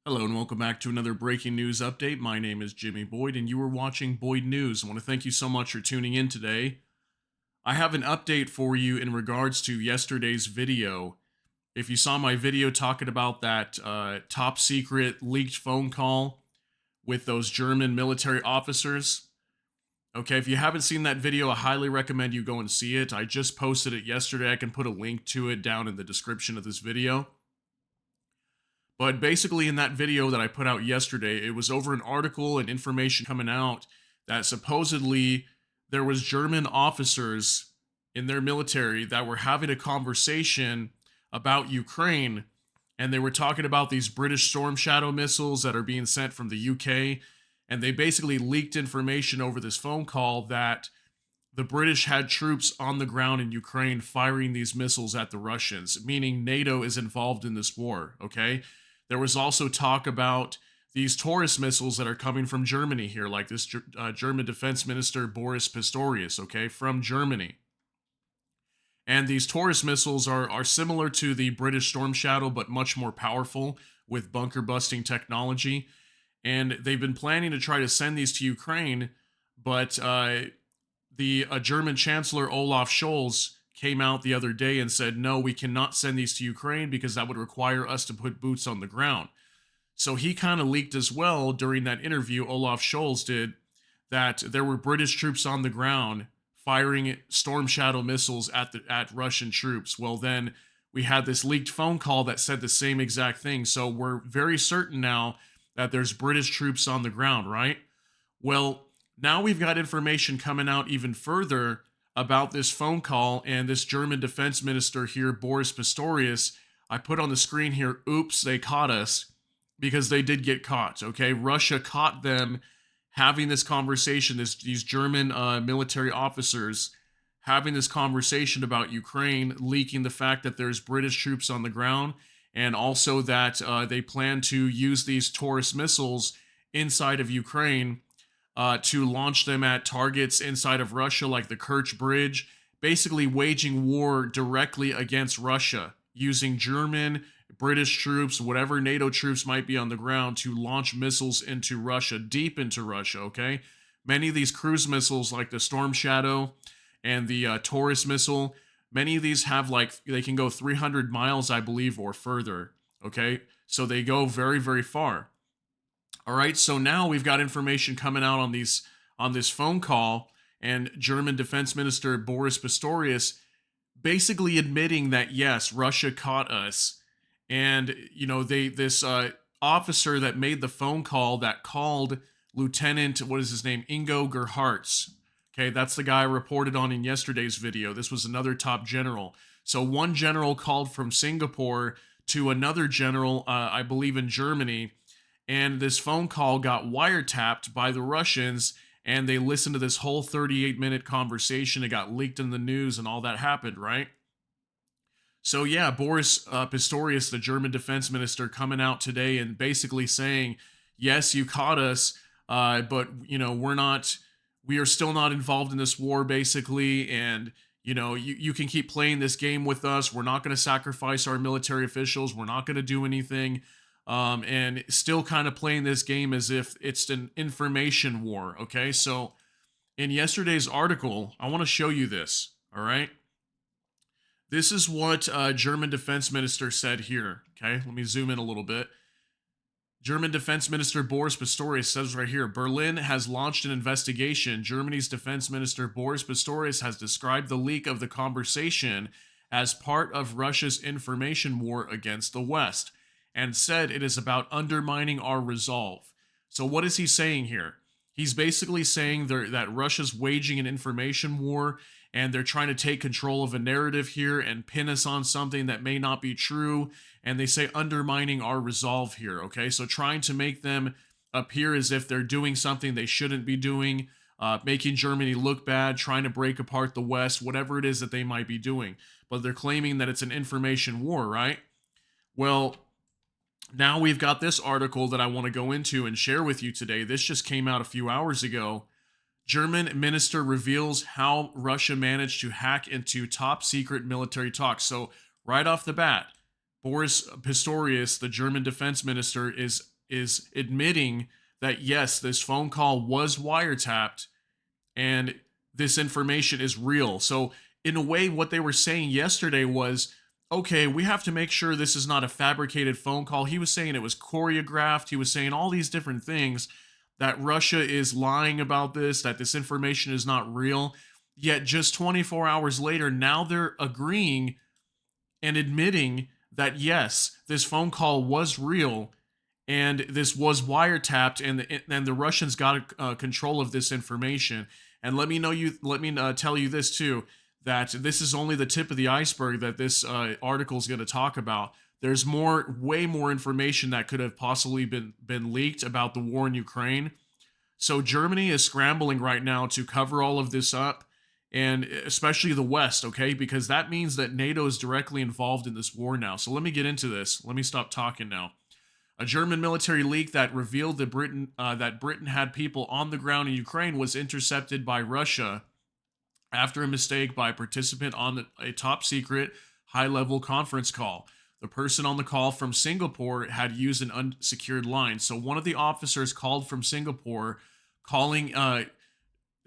Hello and welcome back to another breaking news update. My name is Jimmy Boyd and you are watching Boyd News. I want to thank you so much for tuning in today. I have an update for you in regards to yesterday's video. If you saw my video talking about that top secret leaked phone call with those German military officers, okay, if you haven't seen that video, I highly recommend you go and see it. I just posted it yesterday. I can put a link to it down in the description of this video. But basically, in that video that I put out yesterday, it was over an article and information coming out that supposedly there was German officers in their military that were having a conversation about Ukraine, and they were talking about these British Storm Shadow missiles that are being sent from the UK, and they basically leaked information over this phone call that the British had troops on the ground in Ukraine firing these missiles at the Russians, meaning NATO is involved in this war, okay? There was also talk about these Taurus missiles that are coming from Germany here, like this German Defense Minister Boris Pistorius, okay, from Germany. And these Taurus missiles are similar to the British Storm Shadow, but much more powerful with bunker busting technology. And they've been planning to try to send these to Ukraine, but the German Chancellor Olaf Scholz came out the other day and said, no, we cannot send these to Ukraine because that would require us to put boots on the ground. So he kind of leaked as well during that interview, Olaf Scholz did, that there were British troops on the ground firing Storm Shadow missiles at Russian troops. Well, then we had this leaked phone call that said the same exact thing. So we're very certain now that there's British troops on the ground, right? Well, now we've got information coming out even further about this phone call and this German defense minister here, Boris Pistorius. I put on the screen here, oops, they caught us, because they did get caught, okay? Russia caught them having this conversation, these German military officers having this conversation about Ukraine, leaking the fact that there's British troops on the ground, and also that they plan to use these Taurus missiles inside of Ukraine to launch them at targets inside of Russia, like the Kerch Bridge, basically waging war directly against Russia, using German, British troops, whatever NATO troops might be on the ground to launch missiles into Russia, deep into Russia, okay? Many of these cruise missiles, like the Storm Shadow and the Taurus missile, many of these have they can go 300 miles, I believe, or further, okay? So they go very, very far. All right, so now we've got information coming out on this phone call, and German Defense Minister Boris Pistorius basically admitting that yes, Russia caught us, and this officer that made the phone call that called Lieutenant, what is his name, Ingo Gerhardt. Okay, that's the guy I reported on in yesterday's video. This was another top general. So one general called from Singapore to another general, I believe in Germany. And this phone call got wiretapped by the Russians, and they listened to this whole 38-minute conversation. It got leaked in the news, and all that happened, right? So yeah, Boris Pistorius, the German defense minister, coming out today and basically saying, yes, you caught us, but we are still not involved in this war, basically, and you can keep playing this game with us. We're not going to sacrifice our military officials. We're not going to do anything. And still kind of playing this game as if it's an information war, okay? So in yesterday's article, I want to show you this, all right? This is what German Defense Minister said here, okay? Let me zoom in a little bit. German Defense Minister Boris Pistorius says right here, Berlin has launched an investigation. Germany's Defense Minister Boris Pistorius has described the leak of the conversation as part of Russia's information war against the West, and said it is about undermining our resolve. So what is he saying here? He's basically saying that Russia's waging an information war, and they're trying to take control of a narrative here and pin us on something that may not be true, and they say undermining our resolve here, okay? So trying to make them appear as if they're doing something they shouldn't be doing, making Germany look bad, trying to break apart the West, whatever it is that they might be doing. But they're claiming that it's an information war, right? Well, now we've got this article that I want to go into and share with you today. This just came out a few hours ago. German minister reveals how Russia managed to hack into top secret military talks. So right off the bat, Boris Pistorius, the German defense minister, is is admitting that yes, this phone call was wiretapped and this information is real. So, in a way, what they were saying yesterday was, okay, we have to make sure this is not a fabricated phone call. He was saying it was choreographed. He was saying all these different things, that Russia is lying about this, that this information is not real. Yet, just 24 hours later, now they're agreeing and admitting that yes, this phone call was real and this was wiretapped, and the Russians got control of this information. And let me tell you this too, that this is only the tip of the iceberg that this article is going to talk about. There's way more information that could have possibly been leaked about the war in Ukraine. So Germany is scrambling right now to cover all of this up, and especially the West, okay? Because that means that NATO is directly involved in this war now. So let me get into this. Let me stop talking now. A German military leak that revealed that Britain had people on the ground in Ukraine was intercepted by Russia after a mistake by a participant on a top secret high level conference call. The person on the call from Singapore had used an unsecured line. So one of the officers called from Singapore, calling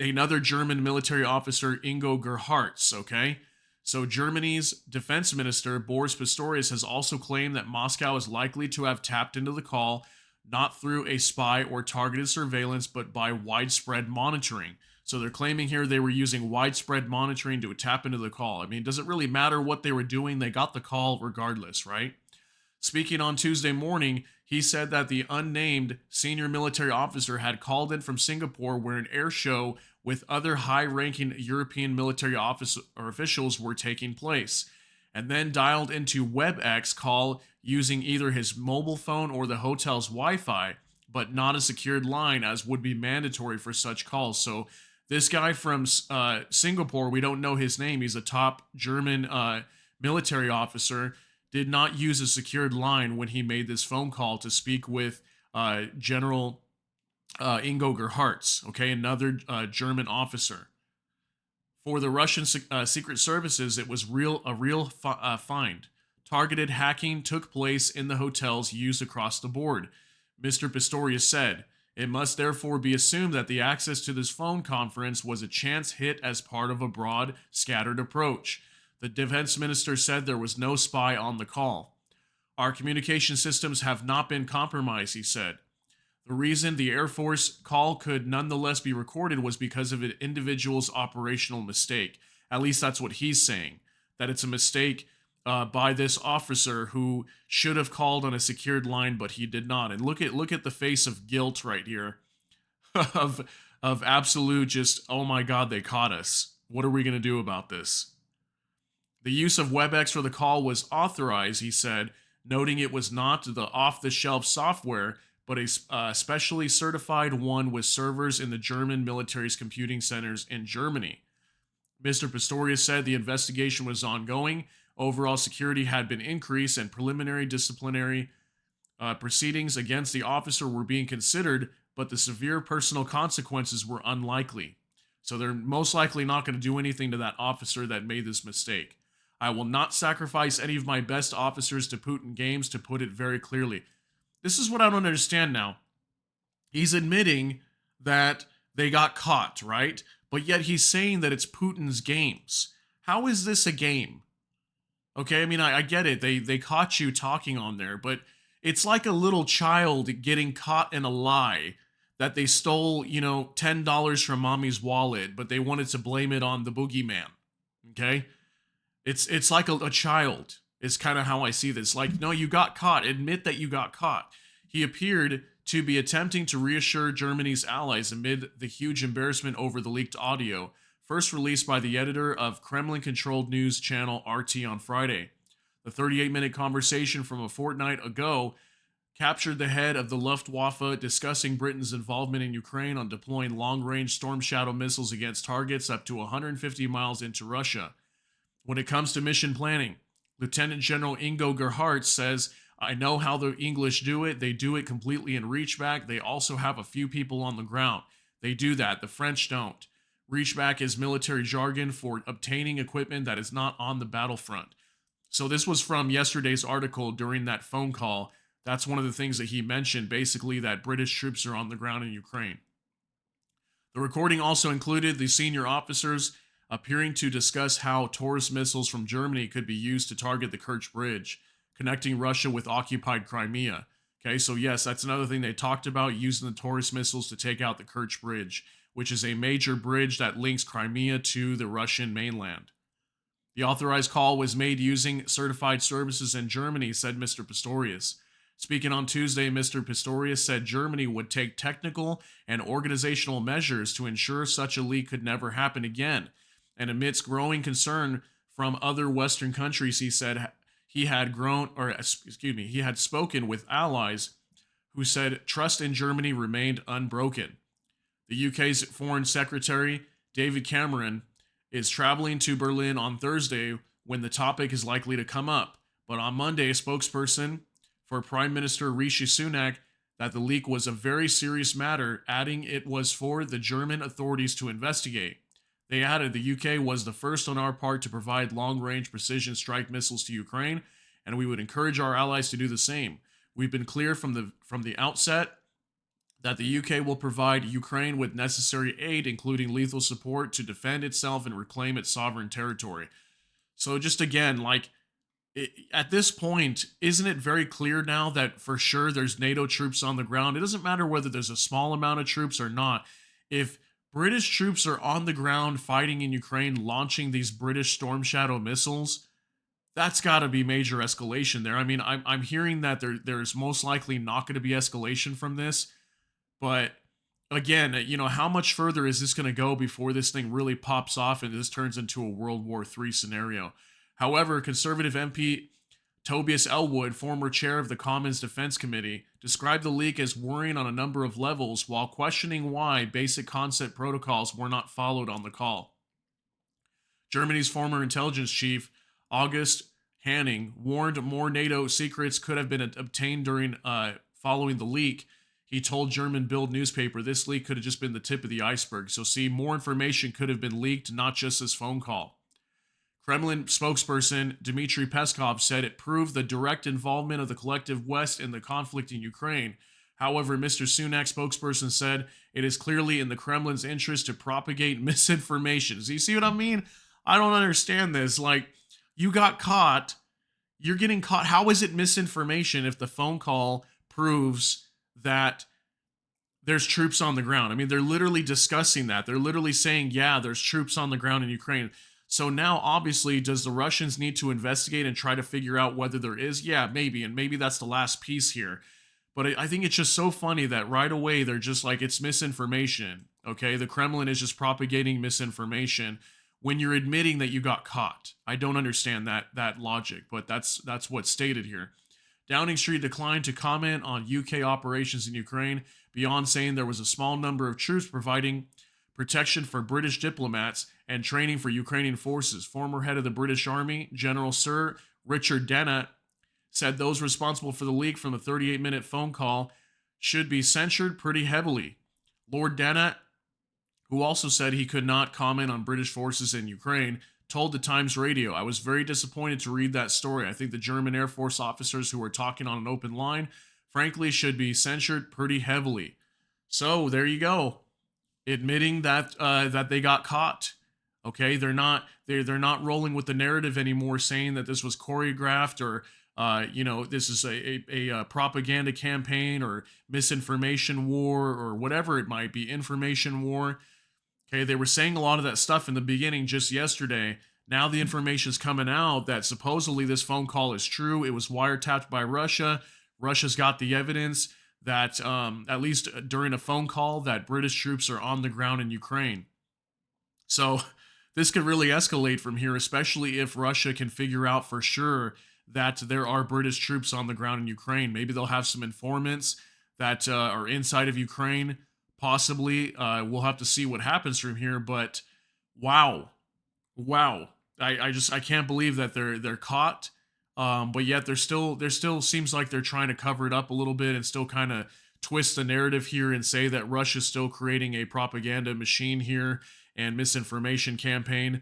another German military officer, Ingo Gerhardt, okay? So Germany's defense minister, Boris Pistorius, has also claimed that Moscow is likely to have tapped into the call, not through a spy or targeted surveillance, but by widespread monitoring. So they're claiming here they were using widespread monitoring to tap into the call. I mean, does it really matter what they were doing? They got the call regardless, right? Speaking on Tuesday morning, he said that the unnamed senior military officer had called in from Singapore, where an air show with other high-ranking European military officials were taking place, and then dialed into WebEx call using either his mobile phone or the hotel's Wi-Fi, but not a secured line, as would be mandatory for such calls. So this guy from Singapore, we don't know his name. He's a top German military officer, did not use a secured line when he made this phone call to speak with General Ingo Gerhardt, okay, another German officer. For the Russian secret services, it was a real find. Targeted hacking took place in the hotels used across the board, Mr. Pistorius said. It must therefore be assumed that the access to this phone conference was a chance hit as part of a broad, scattered approach. The defense minister said there was no spy on the call. Our communication systems have not been compromised, he said. The reason the Air Force call could nonetheless be recorded was because of an individual's operational mistake. At least that's what he's saying, that it's a mistake by this officer who should have called on a secured line, but he did not. And look at the face of guilt right here, of absolute just, oh my God, they caught us. What are we going to do about this? The use of WebEx for the call was authorized, he said, noting it was not the off-the-shelf software, but a specially certified one with servers in the German military's computing centers in Germany. Mr. Pistorius said the investigation was ongoing, overall security had been increased, and preliminary disciplinary proceedings against the officer were being considered, but the severe personal consequences were unlikely. So they're most likely not going to do anything to that officer that made this mistake. I will not sacrifice any of my best officers to Putin games, to put it very clearly. This is what I don't understand now. He's admitting that they got caught, right? But yet he's saying that it's Putin's games. How is this a game? Okay, I mean, I get it. They caught you talking on there, but it's like a little child getting caught in a lie that they stole, $10 from mommy's wallet, but they wanted to blame it on the boogeyman. Okay? It's like a child. Is kind of how I see this. Like, no, you got caught. Admit that you got caught. He appeared to be attempting to reassure Germany's allies amid the huge embarrassment over the leaked audio, first released by the editor of Kremlin-controlled news channel RT on Friday. The 38-minute conversation from a fortnight ago captured the head of the Luftwaffe discussing Britain's involvement in Ukraine on deploying long-range Storm Shadow missiles against targets up to 150 miles into Russia. When it comes to mission planning, Lieutenant General Ingo Gerhardt says, I know how the English do it. They do it completely in reachback. They also have a few people on the ground. They do that. The French don't. Reachback is military jargon for obtaining equipment that is not on the battlefront. So this was from yesterday's article during that phone call That's one of the things that he mentioned, basically, that British troops are on the ground in Ukraine. The recording also included the senior officers appearing to discuss how Taurus missiles from Germany could be used to target the Kerch Bridge, connecting Russia with occupied Crimea. Okay, so yes, that's another thing they talked about, using the Taurus missiles to take out the Kerch Bridge, which is a major bridge that links Crimea to the Russian mainland. The authorized call was made using certified services in Germany, said Mr. Pistorius. Speaking on Tuesday, Mr. Pistorius said Germany would take technical and organizational measures to ensure such a leak could never happen again. And amidst growing concern from other Western countries, he said he had he had spoken with allies who said trust in Germany remained unbroken. The UK's Foreign Secretary, David Cameron, is traveling to Berlin on Thursday when the topic is likely to come up. But on Monday, a spokesperson for Prime Minister Rishi Sunak that the leak was a very serious matter, adding it was for the German authorities to investigate. They added the UK was the first on our part to provide long-range precision strike missiles to Ukraine, and we would encourage our allies to do the same. We've been clear from the outset that the UK will provide Ukraine with necessary aid, including lethal support, to defend itself and reclaim its sovereign territory. So just again, at this point, isn't it very clear now that for sure there's NATO troops on the ground? It doesn't matter whether there's a small amount of troops or not. If British troops are on the ground fighting in Ukraine, launching these British Storm Shadow missiles, that's got to be major escalation there. I mean, I'm hearing that there's most likely not going to be escalation from this, but again, how much further is this going to go before this thing really pops off and this turns into a World War III scenario? However, Conservative MP Tobias Elwood, former chair of the Commons Defense Committee, described the leak as worrying on a number of levels while questioning why basic concept protocols were not followed on the call. Germany's former intelligence chief, August Hanning, warned more NATO secrets could have been obtained during following the leak. He told German Bild newspaper this leak could have just been the tip of the iceberg. So see, more information could have been leaked, not just this phone call. Kremlin spokesperson Dmitry Peskov said it proved the direct involvement of the collective West in the conflict in Ukraine. However, Mr. Sunak's spokesperson said it is clearly in the Kremlin's interest to propagate misinformation. So you see what I mean? I don't understand this. You got caught. You're getting caught. How is it misinformation if the phone call proves that there's troops on the ground? I mean, they're literally discussing that. They're literally saying, yeah, there's troops on the ground in Ukraine. So now, obviously, does the Russians need to investigate and try to figure out whether there is? Yeah, maybe. And maybe that's the last piece here. But I think it's just so funny that right away they're just like, it's misinformation. Okay, the Kremlin is just propagating misinformation when you're admitting that you got caught. I don't understand that logic, but that's what's stated here. Downing Street declined to comment on UK operations in Ukraine beyond saying there was a small number of troops providing protection for British diplomats and training for Ukrainian forces. Former head of the British Army, General Sir Richard Dennett, said those responsible for the leak from a 38-minute phone call should be censured pretty heavily. Lord Dennett, who also said he could not comment on British forces in Ukraine, told the Times Radio, I was very disappointed to read that story. I think the German Air Force officers who were talking on an open line, frankly, should be censured pretty heavily. So there you go. Admitting that that they got caught. Okay, they're not rolling with the narrative anymore, saying that this was choreographed or this is a propaganda campaign or misinformation war or whatever it might be, information war. Okay, they were saying a lot of that stuff in the beginning just yesterday. Now the information's coming out that supposedly this phone call is true. It was wiretapped by Russia. Russia's got the evidence that at least during a phone call that British troops are on the ground in Ukraine. So this could really escalate from here, especially if Russia can figure out for sure that there are British troops on the ground in Ukraine. Maybe they'll have some informants that are inside of Ukraine. Possibly, we'll have to see what happens from here. But wow, I can't believe that they're caught. But yet there still seems like they're trying to cover it up a little bit and still kind of twist the narrative here and say that Russia's still creating a propaganda machine here and misinformation campaign.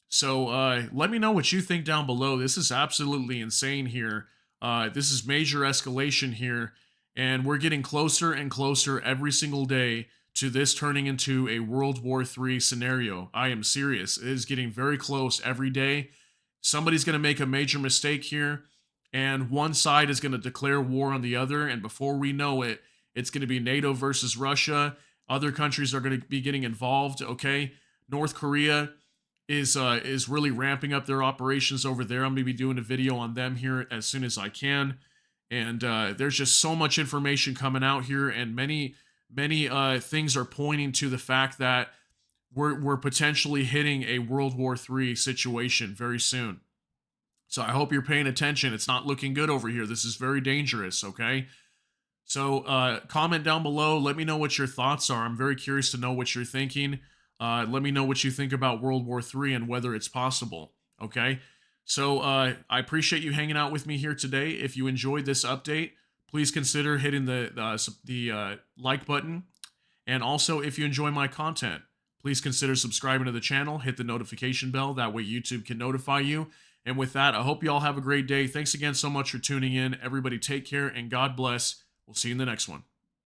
So let me know what you think down below. This is absolutely insane here. This is major escalation here, and we're getting closer and closer every single day to this turning into a World War III scenario. I am serious. It is getting very close every day. Somebody's going to make a major mistake here, and one side is going to declare war on the other. And before we know it, it's going to be NATO versus Russia. Other countries are going to be getting involved. Okay, North Korea is really ramping up their operations over there. I'm going to be doing a video on them here as soon as I can. And there's just so much information coming out here, and many things are pointing to the fact that we're potentially hitting a World War III situation very soon. So I hope you're paying attention. It's not looking good over here. This is very dangerous. Okay. So comment down below. Let me know what your thoughts are. I'm very curious to know what you're thinking. Let me know what you think about World War III and whether it's possible. Okay. So I appreciate you hanging out with me here today. If you enjoyed this update, please consider hitting the like button. And also, if you enjoy my content, please consider subscribing to the channel. Hit the notification bell. That way YouTube can notify you. And with that, I hope you all have a great day. Thanks again so much for tuning in. Everybody take care and God bless. We'll see you in the next one.